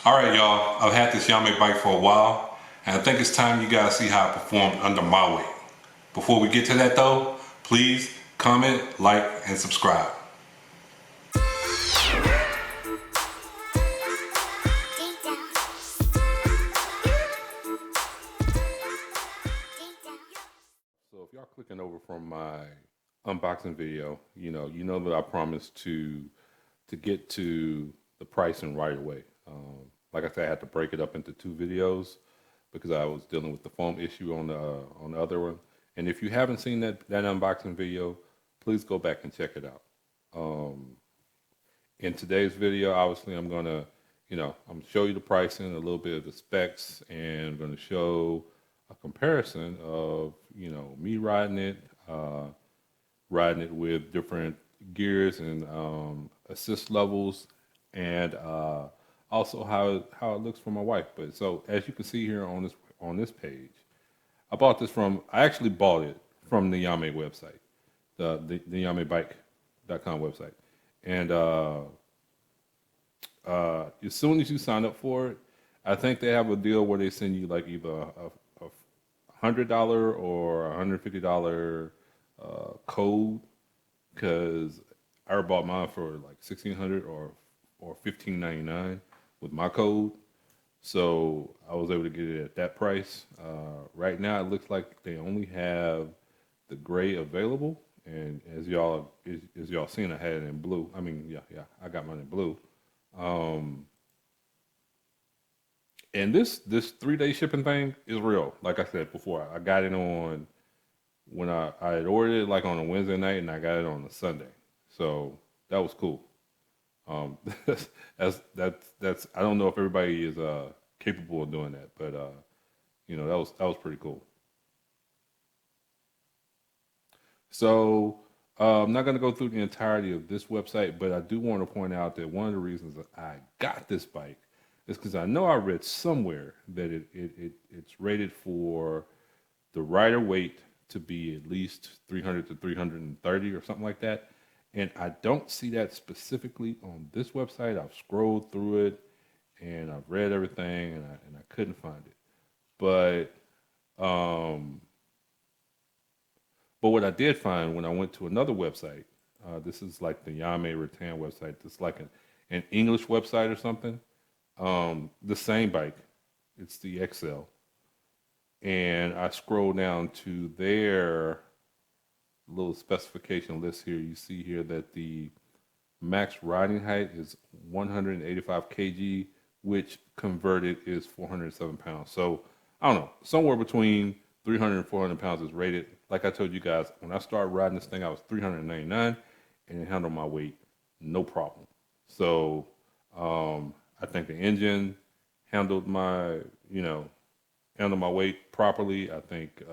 Alright y'all, I've had this Yamee bike for a while, and I think it's time you guys see how it performed under my weight. Before we get to that though, please comment, like, and subscribe. So if y'all clicking over from my unboxing video, you know that I promised to get to the pricing right away. Like I said, I had to break it up into two videos because I was dealing with the foam issue on the other one. And if you haven't seen that unboxing video, please go back and check it out. In today's video, obviously, I'm gonna show you the pricing, a little bit of the specs, and I'm gonna show a comparison of me riding it with different gears and assist levels, and also how it looks for my wife. But so as you can see here on this page, I actually bought it from the Yamee website, the Yamee-bike.com website, and as soon as you sign up for it, I think they have a deal where they send you like either a $100 or $150 code, because I bought mine for like $1,600 or $1,599 with my code, so I was able to get it at that price. Right now, it looks like they only have the gray available, and as y'all seen, I had it in blue. I mean, yeah, I got mine in blue. And this 3-day shipping thing is real. Like I said before, I got it on when I had ordered it like on a Wednesday night, and I got it on a Sunday. So that was cool. That's I don't know if everybody is capable of doing that, but that was pretty cool. So I'm not going to go through the entirety of this website, but I do want to point out that one of the reasons that I got this bike is because I know I read somewhere that it's rated for the rider weight to be at least 300 to 330 or something like that. And I don't see that specifically on this website. I've scrolled through it and I've read everything, and I couldn't find it. But what I did find when I went to another website, this is like the Yamee Rattan website. It's like an English website or something. The same bike, it's the XL. And I scroll down to their little specification list here. You see here that the max riding height is 185 kg, which converted is 407 pounds. So I don't know, somewhere between 300 and 400 pounds is rated. Like I told you guys, when I started riding this thing, I was 399, and it handled my weight no problem. So I think the engine handled my weight properly. I think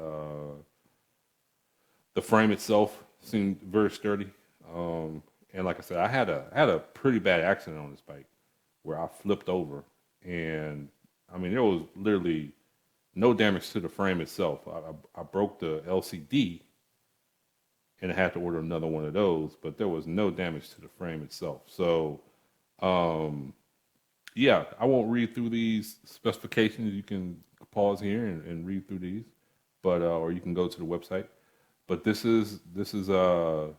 the frame itself seemed very sturdy. And like I said, I had a pretty bad accident on this bike where I flipped over, and I mean there was literally no damage to the frame itself. I broke the LCD, and I had to order another one of those, but there was no damage to the frame itself. So yeah, I won't read through these specifications. You can pause here and read through these, but or you can go to the website. But this is a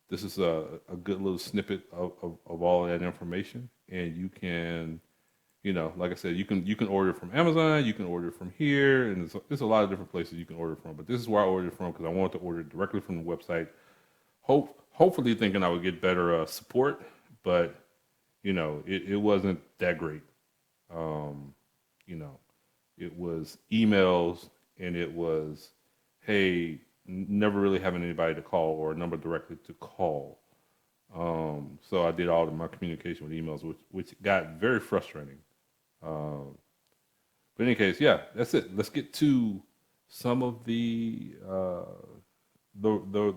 good little snippet of all of that information, and you can, like I said, you can order it from Amazon, you can order it from here, and there's a lot of different places you can order it from. But this is where I ordered it from because I wanted to order it directly from the website. Hopefully thinking I would get better support, but it wasn't that great. It was emails, and it was, hey, never really having anybody to call or a number directly to call. So I did all of my communication with emails, which got very frustrating. But in any case, yeah, that's it. Let's get to some of the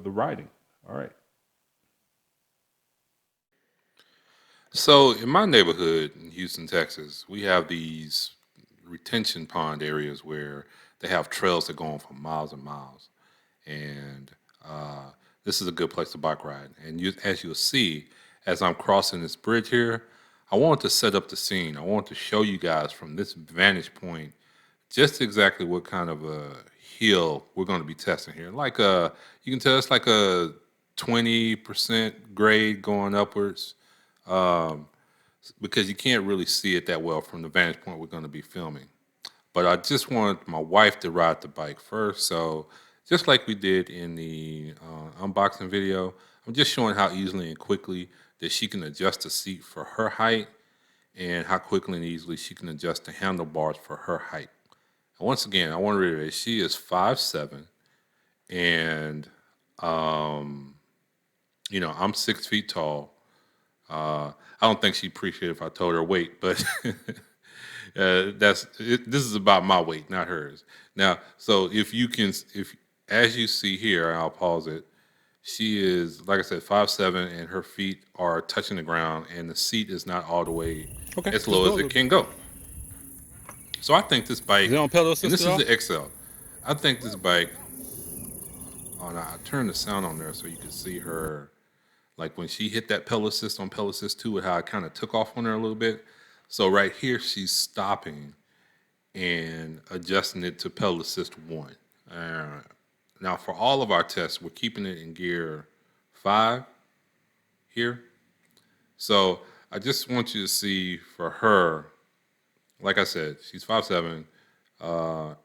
riding. All right. So in my neighborhood in Houston, Texas, we have these retention pond areas where they have trails that go on for miles and miles. And this is a good place to bike ride. And as you'll see, as I'm crossing this bridge here, I wanted to set up the scene. I wanted to show you guys from this vantage point just exactly what kind of a heel we're going to be testing here. Like you can tell it's like a 20% grade going upwards, um, because you can't really see it that well from the vantage point we're going to be filming. But I just wanted my wife to ride the bike first. So just like we did in the unboxing video, I'm just showing how easily and quickly that she can adjust the seat for her height and how quickly and easily she can adjust the handlebars for her height. And once again, I want to reiterate, she is 5'7", and um, I'm 6 feet tall. I don't think she'd appreciate it if I told her weight, but this is about my weight, not hers. Now, so if as you see here, I'll pause it. She is, like I said, 5'7", and her feet are touching the ground, and the seat is not all the way as low as it can go. So I think this bike, and this is the XL. I think this bike. Oh, no, I turned the sound on there so you can see her, like when she hit that pedal assist on pedal assist 2, with how it kind of took off on her a little bit. So right here, she's stopping and adjusting it to pedal assist 1. Now for all of our tests, we're keeping it in gear 5 here. So I just want you to see for her, like I said, she's 5'7",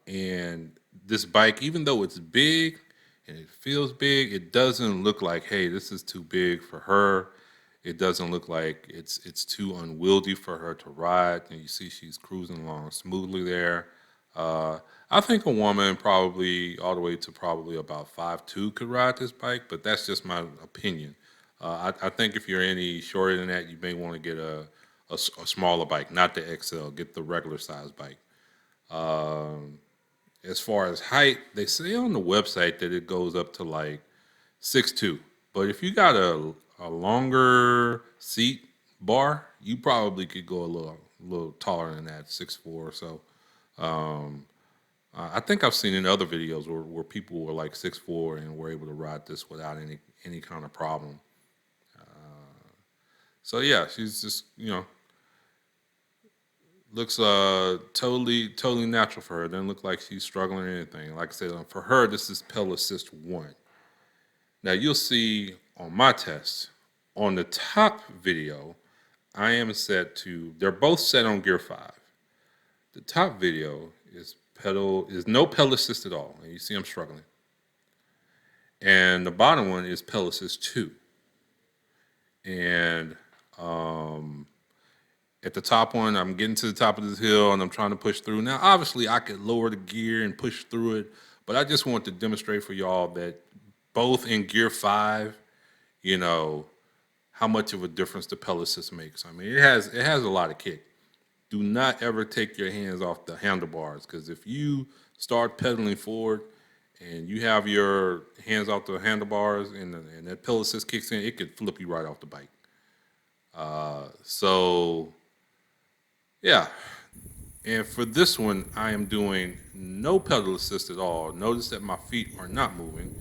and this bike, even though it's big and it feels big, it doesn't look like, hey, this is too big for her. It doesn't look like it's too unwieldy for her to ride. And you see she's cruising along smoothly there. I think a woman probably all the way to probably about 5'2" could ride this bike, but that's just my opinion. I think if you're any shorter than that, you may want to get a smaller bike, not the XL. Get the regular size bike. As far as height, they say on the website that it goes up to like 6'2". But if you got a longer seat bar, you probably could go a little taller than that, 6'4" or so. I think I've seen in other videos where people were like 6'4" and were able to ride this without any kind of problem. So yeah, she's just looks totally natural for her. Doesn't look like she's struggling or anything. Like I said, for her, this is pedal assist 1. Now you'll see on my test, on the top video, I am set to, they're both set on gear 5. The top video is no pedal assist at all. And you see I'm struggling. And the bottom one is pedal assist 2. And at the top one, I'm getting to the top of this hill and I'm trying to push through. Now, obviously, I could lower the gear and push through it, but I just want to demonstrate for y'all that both in gear 5, how much of a difference the pedal assist makes. I mean, it has a lot of kick. Do not ever take your hands off the handlebars, because if you start pedaling forward and you have your hands off the handlebars and that pedal assist kicks in, it could flip you right off the bike. So yeah, and for this one, I am doing no pedal assist at all. Notice that my feet are not moving,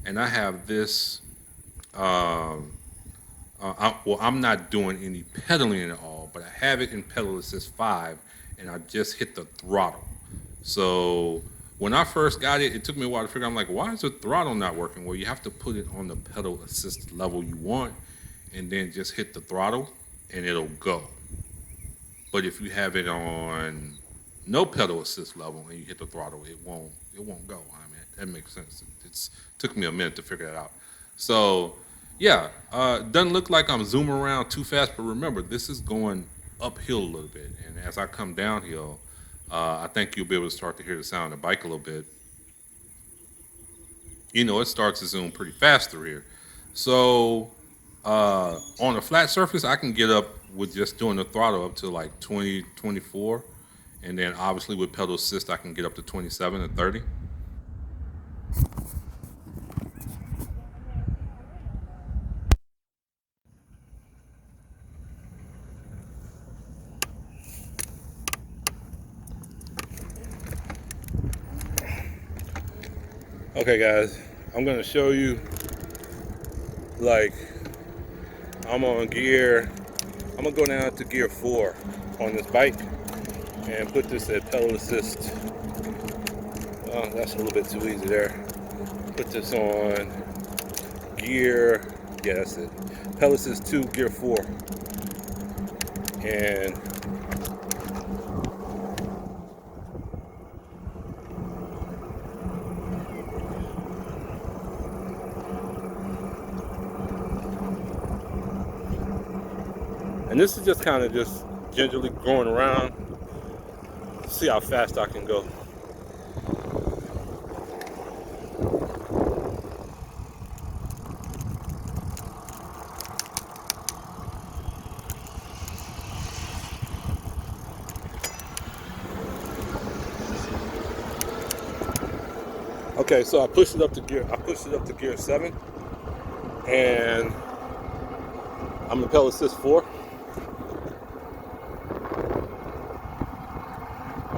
and I have this. I'm not doing any pedaling at all, but I have it in pedal assist 5, and I just hit the throttle. So when I first got it, it took me a while to figure out, I'm like, why is the throttle not working? Well, you have to put it on the pedal assist level you want, and then just hit the throttle, and it'll go. But if you have it on no pedal assist level and you hit the throttle, it won't go. I mean, that makes sense. It took me a minute to figure that out. So yeah, doesn't look like I'm zooming around too fast, but remember, this is going uphill a little bit. And as I come downhill, I think you'll be able to start to hear the sound of the bike a little bit. It starts to zoom pretty fast through here. So on a flat surface, I can get up with just doing the throttle up to like 20, 24. And then obviously with pedal assist, I can get up to 27 and 30. Okay guys, I'm gonna show you, like, I'm on I'm gonna go down to gear 4 on this bike and put this at pedal assist. Oh, that's a little bit too easy there. Put this on gear, yeah, that's it. Pedal assist 2, gear 4. And this is just kind of just gingerly going around, see how fast I can go. Okay, so I pushed it up to gear 7, and I'm in pedal assist 4.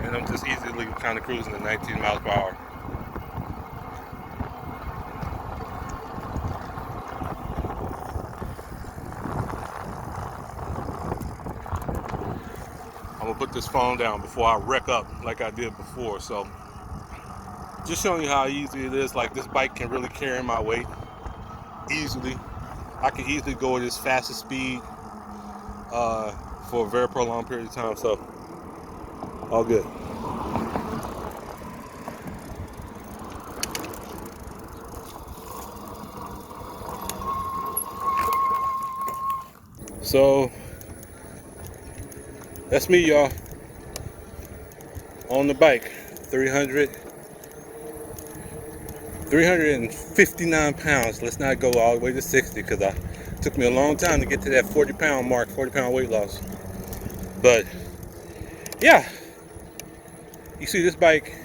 And I'm just easily kind of cruising at 19 miles per hour. I'm gonna put this phone down before I wreck up like I did before. So just showing you how easy it is. Like, this bike can really carry my weight easily. I can easily go at its fastest speed for a very prolonged period of time. So all good. So that's me, y'all, on the bike. 359 pounds. Let's not go all the way to 60, because it took me a long time to get to that 40-pound mark, 40-pound weight loss. But yeah, you see this bike,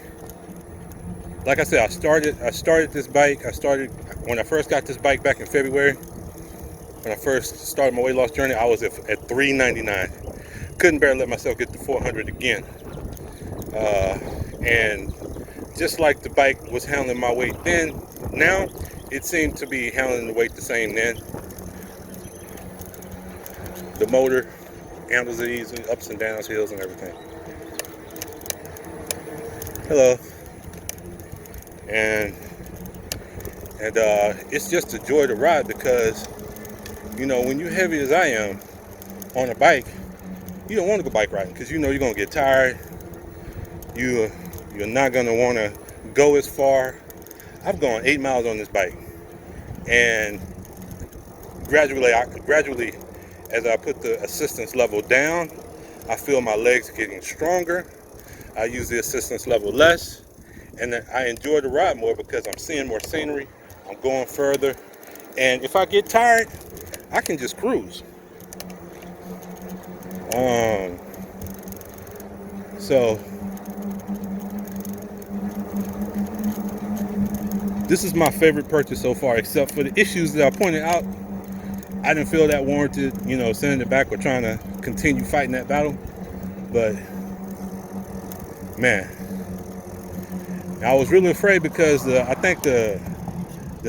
like I said, I started this bike. When I first got this bike back in February. When I first started my weight loss journey, I was at 399. Couldn't barely let myself get to 400 again. And just like the bike was handling my weight then, now it seemed to be handling the weight the same then. The motor handles it easily, ups and downs, hills and everything. Hello. And it's just a joy to ride, because you know, when you're heavy as I am on a bike, you don't want to go bike riding, because you know you're gonna get tired. You're not gonna want to go as far. I've gone 8 miles on this bike, and gradually, as I put the assistance level down, I feel my legs getting stronger. I use the assistance level less, and I enjoy the ride more because I'm seeing more scenery. I'm going further, and if I get tired, I can just cruise. So this is my favorite purchase so far, except for the issues that I pointed out. I didn't feel that warranted, you know, sending it back or trying to continue fighting that battle. But man, I was really afraid, because I think the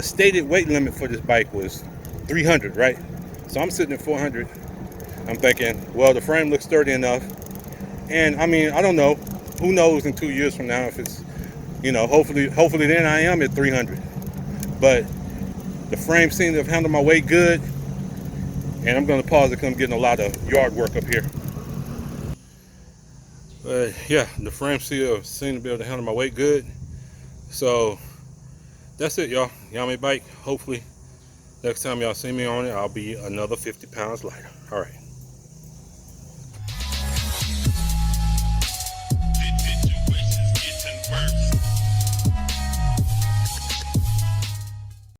stated weight limit for this bike was 300, right? So I'm sitting at 400. I'm thinking, well, the frame looks sturdy enough. And I mean, I don't know. Who knows in 2 years from now if it's, you know, hopefully then I am at 300. But the frame seemed to have handled my weight good. And I'm going to pause because I'm getting a lot of yard work up here. But yeah, the frame seemed to be able to handle my weight good. So that's it, y'all. Yamee bike. Hopefully next time y'all see me on it, I'll be another 50 pounds lighter. All right.